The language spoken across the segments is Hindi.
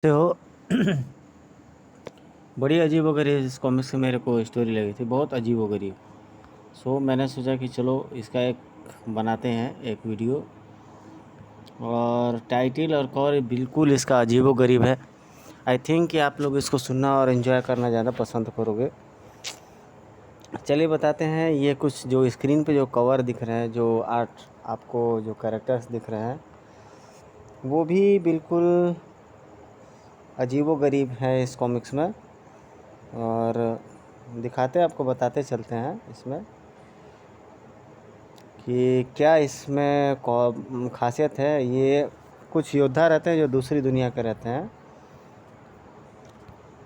हो बड़ी अजीबोगरीब इस कॉमिक्स से मेरे को स्टोरी लगी थी, बहुत अजीबोगरीब। सो मैंने सोचा कि चलो इसका एक बनाते हैं एक वीडियो। और टाइटल और कवर बिल्कुल इसका अजीबोगरीब है। आई थिंक कि आप लोग इसको सुनना और एंजॉय करना ज़्यादा पसंद करोगे। चलिए बताते हैं। ये कुछ जो स्क्रीन पे जो कवर दिख रहे हैं, जो आर्ट आपको जो कैरेक्टर्स दिख रहे हैं, वो भी बिल्कुल अजीबोगरीब है इस कॉमिक्स में। और दिखाते आपको बताते चलते हैं इसमें कि क्या इसमें खासियत है। ये कुछ योद्धा रहते हैं जो दूसरी दुनिया के रहते हैं,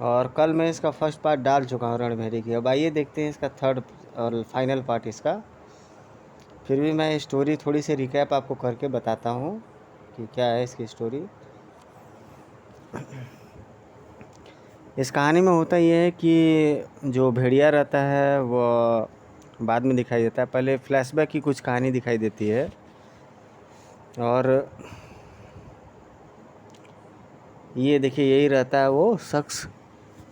और कल मैं इसका फर्स्ट पार्ट डाल चुका हूँ रणभेरी की। अब आइए देखते हैं इसका थर्ड और फाइनल पार्ट इसका। फिर भी मैं स्टोरी थोड़ी सी रिकैप आपको करके बताता हूँ कि क्या है इसकी स्टोरी। इस कहानी में होता ये है कि जो भेड़िया रहता है वो बाद में दिखाई देता है। पहले फ्लैशबैक की कुछ कहानी दिखाई देती है। और ये देखिए, यही रहता है वो शख्स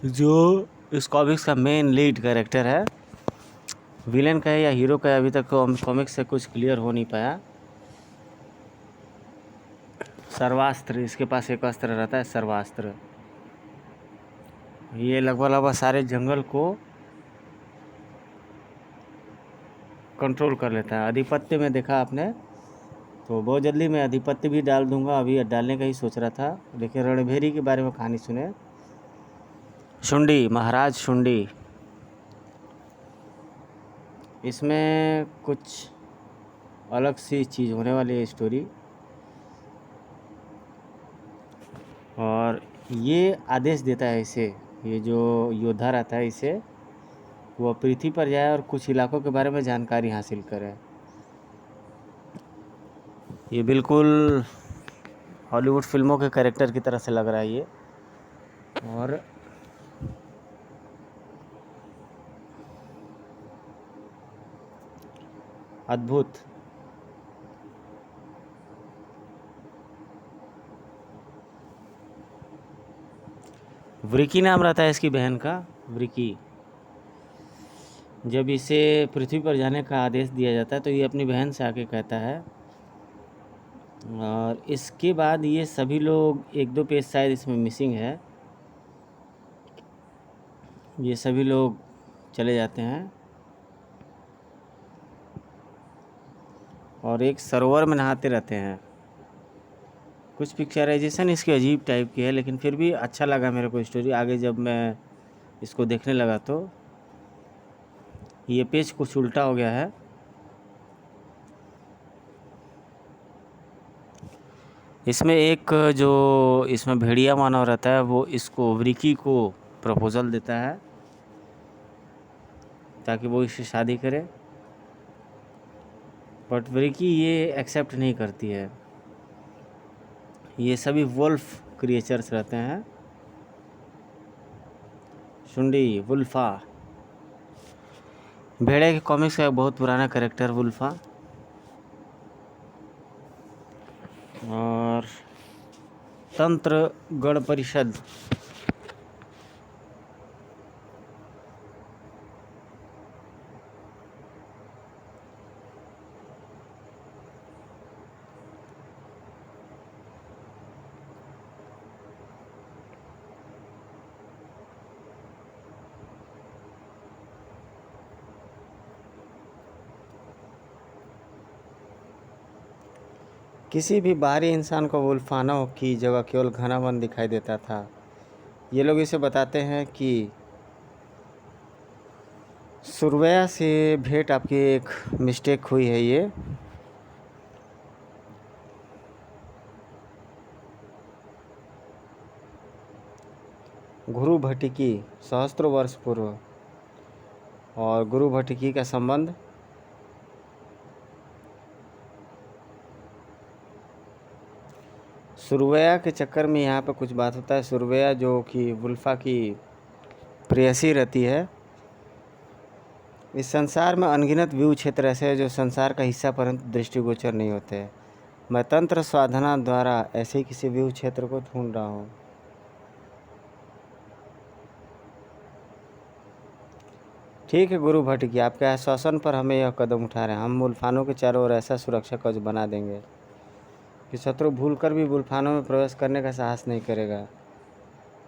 जो इस कॉमिक्स का मेन लीड कैरेक्टर है। विलेन का है या हीरो का है, अभी तक कॉमिक्स से कुछ क्लियर हो नहीं पाया। सर्वास्त्र, इसके पास एक अस्त्र रहता है, सर्वास्त्र। ये लगभग सारे जंगल को कंट्रोल कर लेता है। आधिपत्य में देखा आपने, तो बहुत जल्दी मैं आधिपत्य भी डाल दूंगा। अभी डालने का ही सोच रहा था, लेकिन रणभेरी के बारे में कहानी सुने। शुंडी, महाराज शुंडी, इसमें कुछ अलग सी चीज़ होने वाली है स्टोरी। और ये आदेश देता है इसे, ये जो योद्धा रहता है इसे, वो पृथ्वी पर जाए और कुछ इलाकों के बारे में जानकारी हासिल करे। ये बिल्कुल हॉलीवुड फिल्मों के कैरेक्टर की तरह से लग रहा है ये। और अद्भुत। व्रिकी नाम रहता है इसकी बहन का, व्रिकी। जब इसे पृथ्वी पर जाने का आदेश दिया जाता है तो ये अपनी बहन से आके कहता है। और इसके बाद ये सभी लोग, एक दो पेज शायद इसमें मिसिंग है, ये सभी लोग चले जाते हैं और एक सरोवर में नहाते रहते हैं। कुछ पिक्चराइजेशन इसकी अजीब टाइप की है, लेकिन फिर भी अच्छा लगा मेरे को स्टोरी। आगे जब मैं इसको देखने लगा तो ये पेज कुछ उल्टा हो गया है। इसमें एक जो इसमें भेड़िया मानव रहता है, वो इसको, व्रिकी को प्रपोज़ल देता है ताकि वो इससे शादी करे। बट व्रिकी ये एक्सेप्ट नहीं करती है। ये सभी वुल्फ क्रिएचर्स रहते हैं। शुंडी, वुल्फा, भेड़े के कॉमिक्स का एक बहुत पुराना कैरेक्टर वुल्फा। और तंत्र गण परिषद, किसी भी बाहरी इंसान को वुल्फाना की जगह केवल घना वन दिखाई देता था। ये लोग इसे बताते हैं कि सुरवया से भेंट आपकी एक मिस्टेक हुई है। ये गुरु भटिकी सहस्त्रों वर्ष पूर्व, और गुरु भटिकी का संबंध सुरवया के चक्कर में यहाँ पे कुछ बात होता है। सुरवया जो कि वुल्फा की प्रेयसी रहती है। इस संसार में अनगिनत व्यू क्षेत्र ऐसे हैं जो संसार का हिस्सा परंतु दृष्टिगोचर नहीं होते। मैं तंत्र साधना द्वारा ऐसे ही किसी व्यू क्षेत्र को ढूंढ रहा हूँ। ठीक है गुरु भटकी, आपके आश्वासन पर हमें यह कदम उठा रहे हैं। हम वुल्फानों के चारों ओर ऐसा सुरक्षा कवच बना देंगे कि शत्रु भूलकर भी वुल्फानों में प्रवेश करने का साहस नहीं करेगा।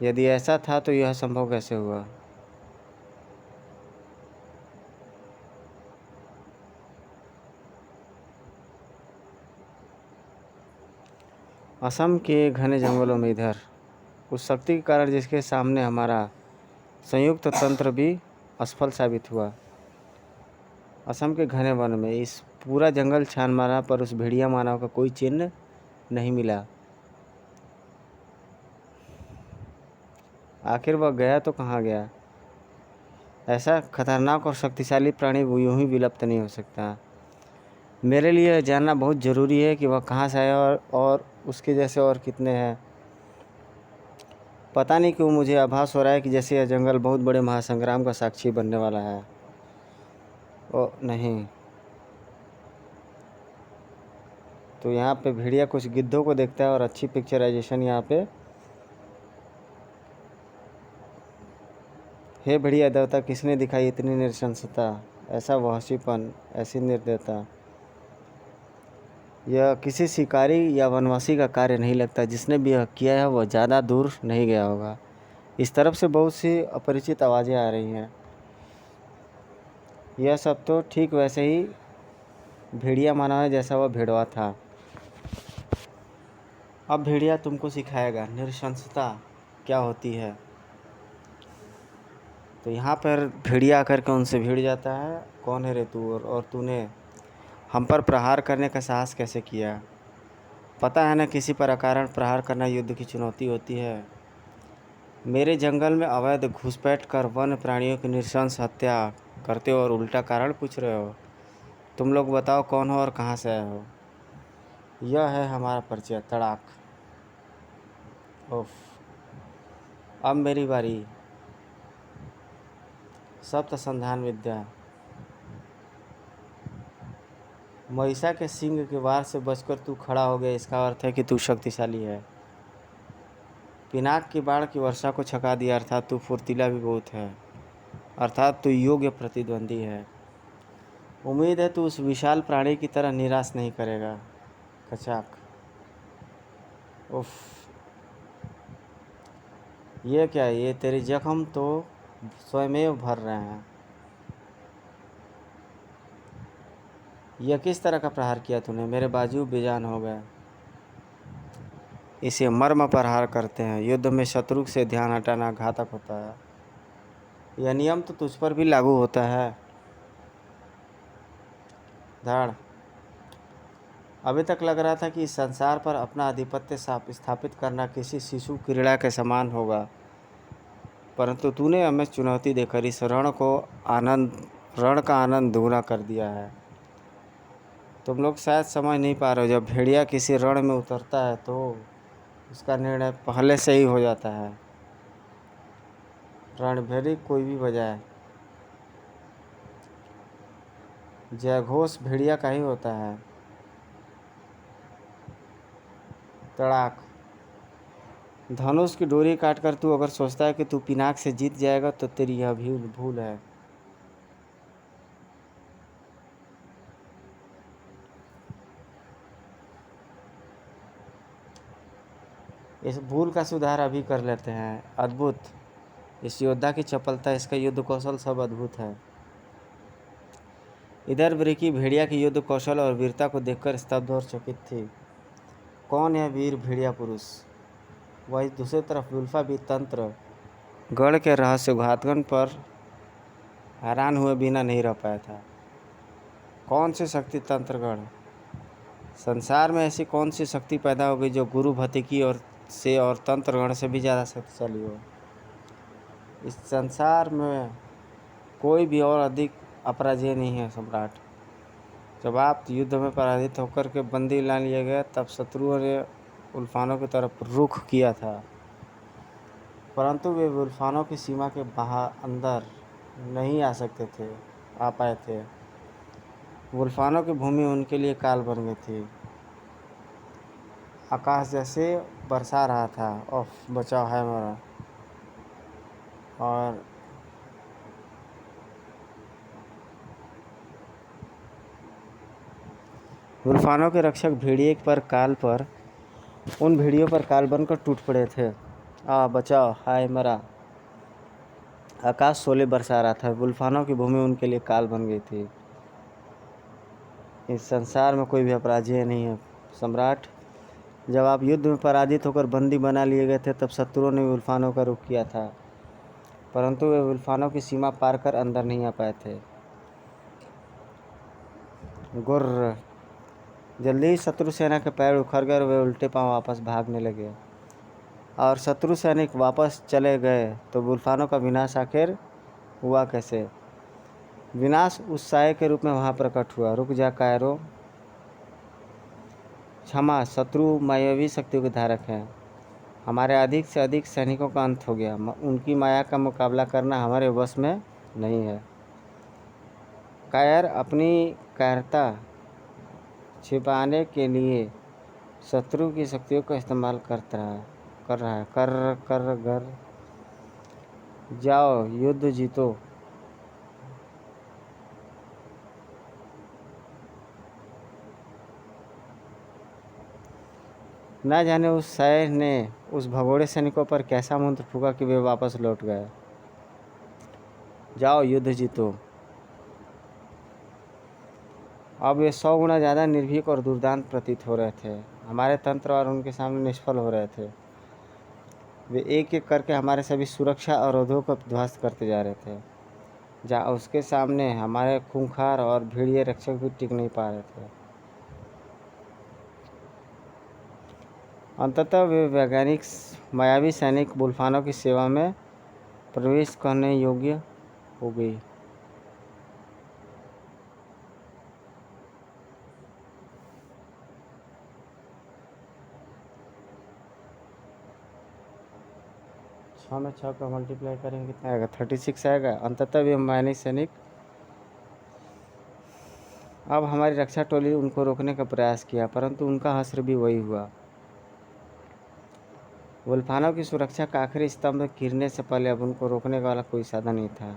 यदि ऐसा था तो यह संभव कैसे हुआ? असम के घने जंगलों में इधर उस शक्ति के कारण जिसके सामने हमारा संयुक्त तंत्र भी असफल साबित हुआ। असम के घने वन में इस पूरा जंगल छान मारा पर उस भेड़िया मानव का कोई चिन्ह नहीं मिला। आखिर वह गया तो कहाँ गया? ऐसा खतरनाक और शक्तिशाली प्राणी यूं ही विलुप्त नहीं हो सकता। मेरे लिए यह जानना बहुत ज़रूरी है कि वह कहाँ से आया और उसके जैसे और कितने हैं। पता नहीं क्यों मुझे आभास हो रहा है कि जैसे यह जंगल बहुत बड़े महासंग्राम का साक्षी बनने वाला है। ओ नहीं, तो यहाँ पे भेड़िया कुछ गिद्धों को देखता है और अच्छी पिक्चराइजेशन यहाँ पे। हे भेड़िया देवता, किसने दिखाई इतनी नृशंसता, ऐसा वहशीपन, ऐसी निर्दयता? यह किसी शिकारी या वनवासी का कार्य नहीं लगता। जिसने भी यह किया है वह ज़्यादा दूर नहीं गया होगा। इस तरफ से बहुत सी अपरिचित आवाज़ें आ रही हैं। यह सब तो ठीक वैसे ही भेड़िया मानव है जैसा वह भेड़वा था। अब भेड़िया तुमको सिखाएगा नृशंसता क्या होती है। तो यहाँ पर भेड़िया आकर के उनसे भिड़ जाता है, कौन है रे तू, और तूने हम पर प्रहार करने का साहस कैसे किया? पता है ना किसी पर अकारण प्रहार करना युद्ध की चुनौती होती है। मेरे जंगल में अवैध घुसपैठ कर वन प्राणियों की नृशंस हत्या करते हो और उल्टा कारण पूछ रहे हो। तुम लोग बताओ कौन हो और कहाँ से आए हो? यह है हमारा परिचय। तड़ाक। ओफ, अब मेरी बारी। सप्त संधान विद्या। महिषा के सिंह के वार से बचकर तू खड़ा हो गया, इसका अर्थ है कि तू शक्तिशाली है। पिनाक की बाढ़ की वर्षा को छका दिया, अर्थात तू फुर्तीला भी बहुत है, अर्थात तू योग्य प्रतिद्वंदी है। उम्मीद है तू उस विशाल प्राणी की तरह निराश नहीं करेगा। कचाक। उफ, ये क्या है? ये तेरे जख्म तो स्वयमेव भर रहे हैं। यह किस तरह का प्रहार किया तूने? मेरे बाजू बेजान हो गए। इसे मर्म प्रहार करते हैं। युद्ध में शत्रु से ध्यान हटाना घातक होता है। यह नियम तो तुझ पर भी लागू होता है। धाड़। अभी तक लग रहा था कि इस संसार पर अपना आधिपत्य स्थापित करना किसी शिशु क्रीड़ा के समान होगा, परंतु तूने हमें चुनौती देकर इस रण का आनंद दुगना कर दिया है। तुम लोग शायद समझ नहीं पा रहे हो, जब भेड़िया किसी रण में उतरता है तो उसका निर्णय पहले से ही हो जाता है। रणभेरी कोई भी बजाए, जयघोष भेड़िया का ही होता है। तड़ाक। धनुष की डोरी काटकर तू अगर सोचता है कि तू पिनाक से जीत जाएगा तो तेरी यह भी भूल है। इस भूल का सुधार अभी कर लेते हैं। अद्भुत, इस योद्धा की चपलता, इसका युद्ध कौशल सब अद्भुत है। इधर ब्रिकी भेड़िया की युद्ध कौशल और वीरता को देखकर स्तब्ध और चकित थी। कौन है वीर भेड़िया पुरुष? वही दूसरी तरफ वुल्फा भी तंत्र गढ़ के रहस्यघातन पर हैरान हुए बिना नहीं रह पाया था। कौन सी शक्ति तंत्रगढ़? संसार में ऐसी कौन सी शक्ति पैदा हो गई जो गुरु भतिकी और तंत्रगण से भी ज़्यादा शक्तिशाली हो? इस संसार में कोई भी और अधिक अपराजेय नहीं है सम्राट। जब आप युद्ध में पराजित होकर के बंदी ला लिए गए तब शत्रुओं ने वुल्फानों की तरफ रुख किया था, परंतु वे वुल्फानों की सीमा के बाहर अंदर नहीं आ पाए थे। वुल्फानों की भूमि उनके लिए काल बन गई थी। आकाश जैसे बरसा रहा था। ओफ, बचाव है मेरा। और गुल्फानों के रक्षक भेड़िए पर काल पर उन भेड़ियों पर काल बनकर टूट पड़े थे। बचाओ, हाय मरा। आकाश शोले बरसा रहा था। गुल्फानों की भूमि उनके लिए काल बन गई थी। इस संसार में कोई भी अपराधी नहीं है सम्राट। जब आप युद्ध में पराजित होकर बंदी बना लिए गए थे तब शत्रुओं ने गुल्फानों का रुख किया था, परंतु वे गुल्फानों की सीमा पार कर अंदर नहीं आ पाए थे। गुर्र। जल्दी ही शत्रु सेना के पैर उखड़ गए और वे उल्टे पांव वापस भागने लगे और शत्रु सैनिक वापस चले गए। तो गुल्फानों का विनाश आखिर हुआ कैसे? विनाश उस साये के रूप में वहाँ प्रकट हुआ। रुक जा कायरो। क्षमा, शत्रु मायावी शक्तियों के धारक हैं। हमारे अधिक से अधिक सैनिकों का अंत हो गया। उनकी माया का मुकाबला करना हमारे वश में नहीं है। कायर अपनी कायरता छिपाने के लिए शत्रु की शक्तियों का इस्तेमाल कर रहा है। घर जाओ, युद्ध जीतो। ना जाने उस साय ने उस भगोड़े सैनिकों पर कैसा मंत्र फूका कि वे वापस लौट गए। जाओ, युद्ध जीतो। अब वे 100 गुना ज़्यादा निर्भीक और दुर्दांत प्रतीत हो रहे थे। हमारे तंत्र और उनके सामने निष्फल हो रहे थे। वे एक एक करके हमारे सभी सुरक्षा अवरोधों को ध्वस्त करते जा रहे थे। जहाँ उसके सामने हमारे खूंखार और भेड़िए रक्षक भी टिक नहीं पा रहे थे। अंततः वे वैज्ञानिक मायावी सैनिक गुल्फानों की सेवा में प्रवेश करने योग्य हो गई। छः में 6 का मल्टीप्लाई करेंगे कितना आएगा? 36 आएगा। अंततः वे मायावी सैनिक अब हमारी रक्षा टोली उनको रोकने का प्रयास किया, परंतु उनका हश्र भी वही हुआ। गुल्फानों की सुरक्षा का आखिरी स्तंभ गिरने से पहले अब उनको रोकने वाला कोई साधन नहीं था।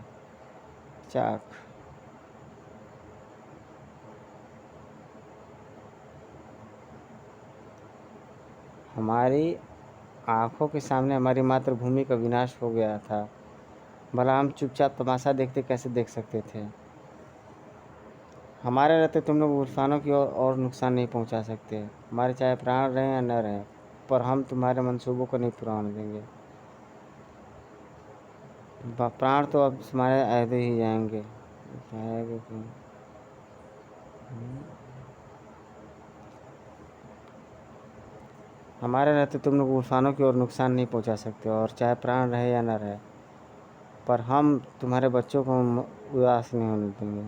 चाक। हमारी आंखों के सामने हमारी मातृभूमि का विनाश हो गया था। भला हम चुपचाप तमाशा देखते कैसे देख सकते थे? हमारे रहते तुम लोग गुल्फानों की और नुकसान नहीं पहुंचा सकते। हमारे चाहे प्राण रहें या न रहें, पर हम तुम्हारे मंसूबों को नहीं पूरा होने देंगे। प्राण तो अब तुम्हारे आधे ही जाएंगे। हमारे रहते तुम लोग गुल्फानों की ओर नुकसान नहीं पहुंचा सकते, और चाहे प्राण रहे या न रहे, पर हम तुम्हारे बच्चों को उदास नहीं होने देंगे।